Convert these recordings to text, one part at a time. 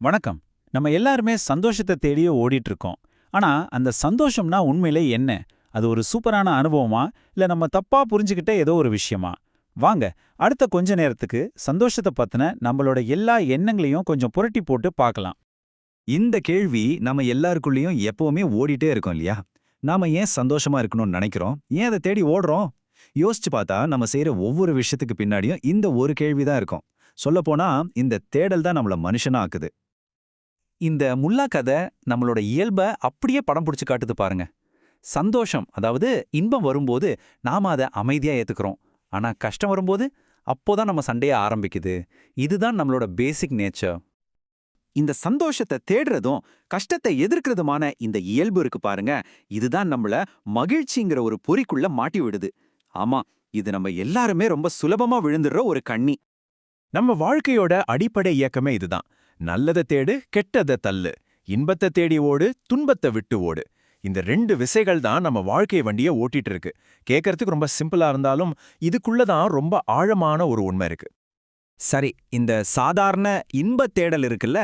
வணக்கம். நம்ம எல்லாருமே சந்தோஷத்தை தேடியே ஓடிட்டு இருக்கோம். ஆனா, அந்த சந்தோஷம்னா உண்மையிலே என்ன? அது ஒரு சூப்பரான அனுபவமா? இல்ல நம்ம தப்பா புரிஞ்சுக்கிட்ட ஏதோ ஒரு விஷயமா? வாங்க, அடுத்த கொஞ்ச நேரத்துக்கு சந்தோஷத்தை பத்தின நம்மளோட எல்லா எண்ணங்களையும் கொஞ்சம் புரட்டி போட்டு பார்க்கலாம். இந்த கேள்வி நம்ம எல்லாருக்குள்ளேயும் எப்பவுமே ஓடிட்டே இருக்கும் இல்லையா? நாம ஏன் சந்தோஷமா இருக்கணும்னு நினைக்கிறோம்? ஏன் அதை தேடி ஓடுறோம்? யோசிச்சு பார்த்தா நம்ம செய்யற ஒவ்வொரு விஷயத்துக்கு பின்னாடியும் இந்த ஒரு கேள்விதான் இருக்கும். சொல்லப்போனா இந்த தேடல் தான் நம்மள மனுஷனா ஆக்குது. இந்த முல்லா கதை நம்மளோட இயல்ப அப்படியே படம் பிடிச்சு காட்டுது பாருங்க. சந்தோஷம், அதாவது இன்பம் வரும்போது நாம அதை அமைதியா ஏத்துக்கிறோம். ஆனா கஷ்டம் வரும்போது அப்போதான் நம்ம சண்டைய ஆரம்பிக்குது. இதுதான் நம்மளோட பேசிக் நேச்சர். இந்த சந்தோஷத்தை தேடுறதும் கஷ்டத்தை எதிர்க்கிறதுமான இந்த இயல்பு இருக்கு பாருங்க, இதுதான் நம்மள மகிழ்ச்சிங்கிற ஒரு பொறிக்குள்ள மாட்டி விடுது. ஆமா, இது நம்ம எல்லாருமே ரொம்ப சுலபமா விழுந்துடுற ஒரு கண்ணி. நம்ம வாழ்க்கையோட அடிப்படை இயக்கமே இதுதான். நல்லதை தேடு, கெட்டதை தள்ளு. இன்பத்தை தேடி ஓடு, துன்பத்தை விட்டு ஓடு. இந்த ரெண்டு விசைகள் தான் நம்ம வாழ்க்கை வண்டியை ஓட்டிட்டு இருக்கு. கேட்கறதுக்கு ரொம்ப சிம்பிளா இருந்தாலும் இதுக்குள்ளதான் ரொம்ப ஆழமான ஒரு உண்மை இருக்கு. சரி, இந்த சாதாரண இன்பத் தேடல் இருக்குல்ல,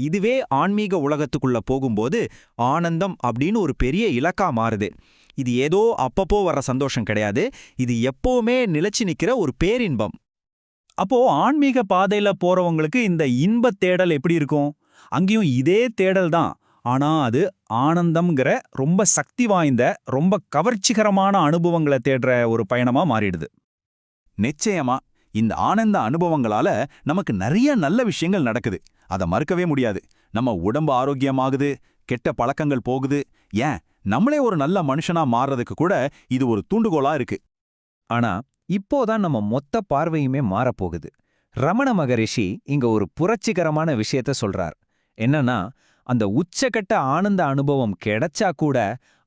இதுவே ஆன்மீக உலகத்துக்குள்ள போகும்போது ஆனந்தம் அப்படின்னு ஒரு பெரிய இலக்கா மாறுது. இது ஏதோ அப்பப்போ வர்ற சந்தோஷம் கிடையாது. இது எப்பவுமே நிலைச்சு நிக்கிற ஒரு பேரின்பம். அப்போ ஆன்மீக பாதையில போறவங்களுக்கு இந்த இன்பத் தேடல் எப்படி இருக்கும்? அங்கேயும் இதே தேடல் தான். ஆனா அது ஆனந்தம்ங்கிற ரொம்ப சக்தி வாய்ந்த, ரொம்ப கவர்ச்சிகரமான அனுபவங்களை தேடுற ஒரு பயணமா மாறிடுது. நிச்சயமா, இந்த ஆனந்த அனுபவங்களால நமக்கு நிறைய நல்ல விஷயங்கள் நடக்குது. அதை மறுக்கவே முடியாது. நம்ம உடம்பு ஆரோக்கியமாகுது, கெட்ட பழக்கங்கள் போகுது. ஏன், நம்மளே ஒரு நல்ல மனுஷனா மாறுறதுக்கு கூட இது ஒரு தூண்டுகோலா இருக்கு. ஆனா இப்போதான் நம்ம மொத்த பார்வையுமே மாறப்போகுது. ரமண மகரிஷி இங்க ஒரு புரட்சிகரமான விஷயத்த சொல்றார். என்னன்னா, அந்த உச்சக்கட்ட ஆனந்த அனுபவம் கிடைச்சா கூட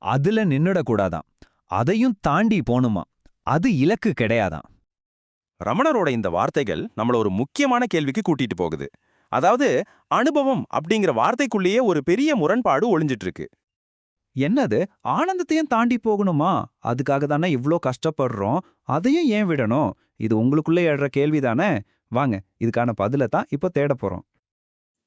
அதுல நின்னுடக்கூடாதாம். அதையும் தாண்டி போணுமா. அது இலக்கு கிடையாதாம். ரமணரோட இந்த வார்த்தைகள் நம்மள ஒரு முக்கியமான கேள்விக்கு கூட்டிட்டு போகுது. அதாவது, அனுபவம் அப்படிங்கிற வார்த்தைக்குள்ளேயே ஒரு பெரிய முரண்பாடு ஒளிஞ்சிட்டு இருக்கு. என்னது, ஆனந்தத்தையும் தாண்டி போகணுமா? அதுக்காக தானே இவ்ளோ கஷ்டப்படுறோம். அதையும் ஏன் விடணும்? இது உங்களுக்குள்ளே எழுற கேள்விதானே. வாங்க, இதுக்கான பதில தான் இப்போ தேடப் போறோம்.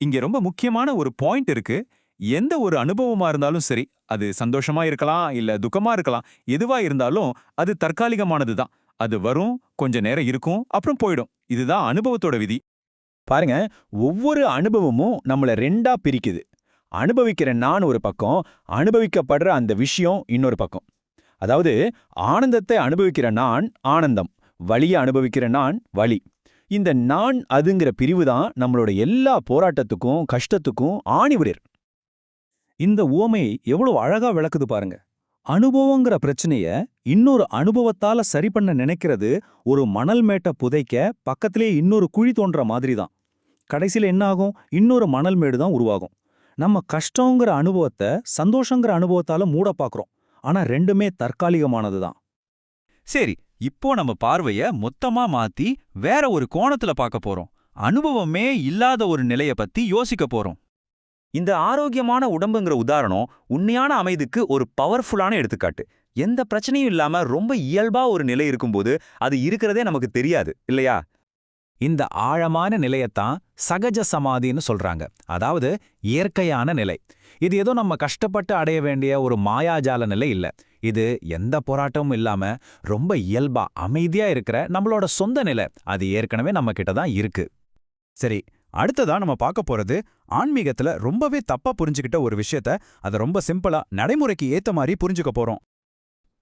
இங்க ரொம்ப முக்கியமான ஒரு பாயிண்ட் இருக்கு. எந்த ஒரு அனுபவமா இருந்தாலும் சரி, அது சந்தோஷமா இருக்கலாம், இல்ல துக்கமா இருக்கலாம், எதுவா இருந்தாலும் அது தற்காலிகமானது தான். அது வரும், கொஞ்ச நேரம் இருக்கும், அப்புறம் போயிடும். இதுதான் அனுபவத்தோட விதி. பாருங்க, ஒவ்வொரு அனுபவமும் நம்மள ரெண்டா பிரிக்குது. அனுபவிக்கிற நான் ஒரு பக்கம், அனுபவிக்கப்படுற அந்த விஷயம் இன்னொரு பக்கம். அதாவது, ஆனந்தத்தை அனுபவிக்கிற நான் ஆனந்தம், வலியை அனுபவிக்கிற நான் வலி. இந்த நான் அதுங்கிற பிரிவு தான் நம்மளோட எல்லா போராட்டத்துக்கும் கஷ்டத்துக்கும் ஆணிவிடர். இந்த உவமை எவ்வளவு அழகா விளக்குது பாருங்க. அனுபவங்கிற பிரச்சனைய இன்னொரு அனுபவத்தால சரி பண்ண நினைக்கிறது ஒரு மணல் மேட்ட புதைக்க பக்கத்திலே இன்னொரு குழி தோன்ற மாதிரி தான். கடைசியில என்ன ஆகும்? இன்னொரு மணல் மேடு தான் உருவாகும். நம்ம கஷ்டங்கிற அனுபவத்தை சந்தோஷங்கிற அனுபவத்தால மூட பாக்குறோம். ஆனா ரெண்டுமே தற்காலிகமானது தான். சரி, இப்போ நம்ம பார்வைய மொத்தமா மாத்தி வேற ஒரு கோணத்துல பார்க்க போறோம். அனுபவமே இல்லாத ஒரு நிலைய பத்தி யோசிக்க போறோம். இந்த ஆரோக்கியமான உடம்புங்கிற உதாரணம் உண்மையான அமைதிக்கு ஒரு பவர்ஃபுல்லான எடுத்துக்காட்டு. எந்த பிரச்சனையும் இல்லாம ரொம்ப இயல்பா ஒரு நிலை இருக்கும்போது அது இருக்கிறதே நமக்கு தெரியாது, இல்லையா? இந்த ஆழமான நிலையத்தான் சகஜ சமாதின்னு சொல்றாங்க. அதாவது இயற்கையான நிலை. இது ஏதோ நம்ம கஷ்டப்பட்டு அடைய வேண்டிய ஒரு மாயாஜால நிலை இல்ல. இது எந்த போராட்டமும் இல்லாம ரொம்ப இயல்பா அமைதியா இருக்கிற நம்மளோட சொந்த நிலை. அது ஏற்கனவே நம்ம கிட்ட தான் இருக்கு. சரி, அடுத்ததா நம்ம பார்க்க போறது ஆன்மீகத்துல ரொம்பவே தப்பா புரிஞ்சுக்கிட்ட ஒரு விஷயத்த அதை ரொம்ப சிம்பிளா நடைமுறைக்கு ஏத்த மாதிரி புரிஞ்சுக்க போறோம்.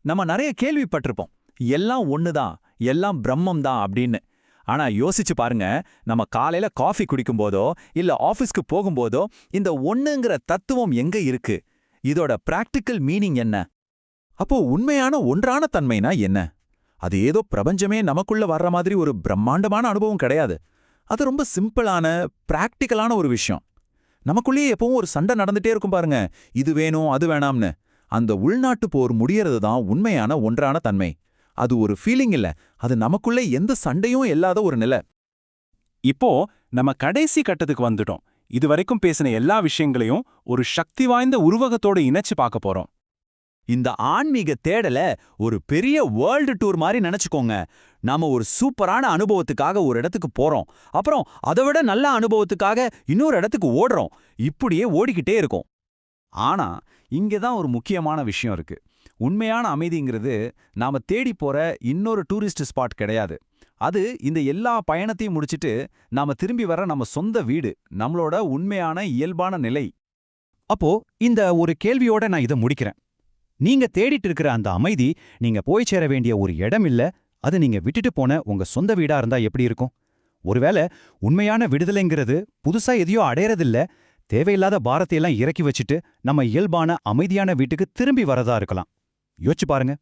நம்ம நிறைய கேள்விப்பட்டிருப்போம், எல்லாம் ஒண்ணுதான், எல்லாம் பிரம்மம் தான் அப்படின்னு. ஆனா யோசிச்சு பாருங்க, நம்ம காலையில காஃபி குடிக்கும்போதோ இல்ல ஆபீஸ்க்கு போகும்போதோ இந்த ஒண்ணுங்கிற தத்துவம் எங்க இருக்கு? இதோட பிராக்டிக்கல் மீனிங் என்ன? அப்போ உண்மையான ஒன்றான தன்மைனா என்ன? அது ஏதோ பிரபஞ்சமே நமக்குள்ள வர்ற மாதிரி ஒரு பிரம்மாண்டமான அனுபவம் கிடையாது. அது ரொம்ப சிம்பிளான பிராக்டிக்கலான ஒரு விஷயம். நமக்குள்ளேயே எப்பவும் ஒரு சண்டை நடந்துட்டே இருக்கும் பாருங்க, இது வேணும் அது வேணாம்னு. அந்த உள்நாட்டு போர் முடியறது தான் உண்மையான ஒன்றான தன்மை. அது ஒரு ஃபீலிங் இல்ல, அது நமக்குள்ளே எந்த சண்டையும் இல்லாத ஒரு நிலை. இப்போ நம்ம கடைசி கட்டத்துக்கு வந்துட்டோம். இதுவரைக்கும் பேசின எல்லா விஷயங்களையும் ஒரு சக்தி வாய்ந்த உருவகத்தோட இணைச்சு பார்க்க போறோம். இந்த ஆன்மீக தேடல ஒரு பெரிய வேர்ல்டு டூர் மாதிரி நினைச்சுக்கோங்க. நாம ஒரு சூப்பரான அனுபவத்துக்காக ஒரு இடத்துக்கு போறோம், அப்புறம் அதை விட நல்ல அனுபவத்துக்காக இன்னொரு இடத்துக்கு ஓடுறோம், இப்படியே ஓடிக்கிட்டே இருக்கோம். ஆனா இங்க தான் ஒரு முக்கியமான விஷயம் இருக்கு. உண்மையான அமைதிங்கிறது நாம தேடி போற இன்னொரு டூரிஸ்ட் ஸ்பாட் கிடையாது. அது இந்த எல்லா பயணத்தையும் முடிச்சிட்டு நாம திரும்பி வர நம்ம சொந்த வீடு, நம்மளோட உண்மையான இயல்பான நிலை. அப்போ இந்த ஒரு கேள்வியோட நான் இதை முடிக்கிறேன். நீங்க தேடிட்டு இருக்கிற அந்த அமைதி நீங்க போய் சேர வேண்டிய ஒரு இடம் இல்ல, அது நீங்க விட்டுட்டு போன உங்க சொந்த வீடா இருந்தா எப்படி இருக்கும்? ஒருவேளை உண்மையான விடுதலைங்கிறது புதுசா எதையோ அடையறதில்ல, தேவையில்லாத பாரத்தையெல்லாம் இறக்கி வச்சுட்டு நம்ம இயல்பான அமைதியான வீட்டுக்கு திரும்பி வரதா இருக்கலாம். யோசிச்சு பாருங்க.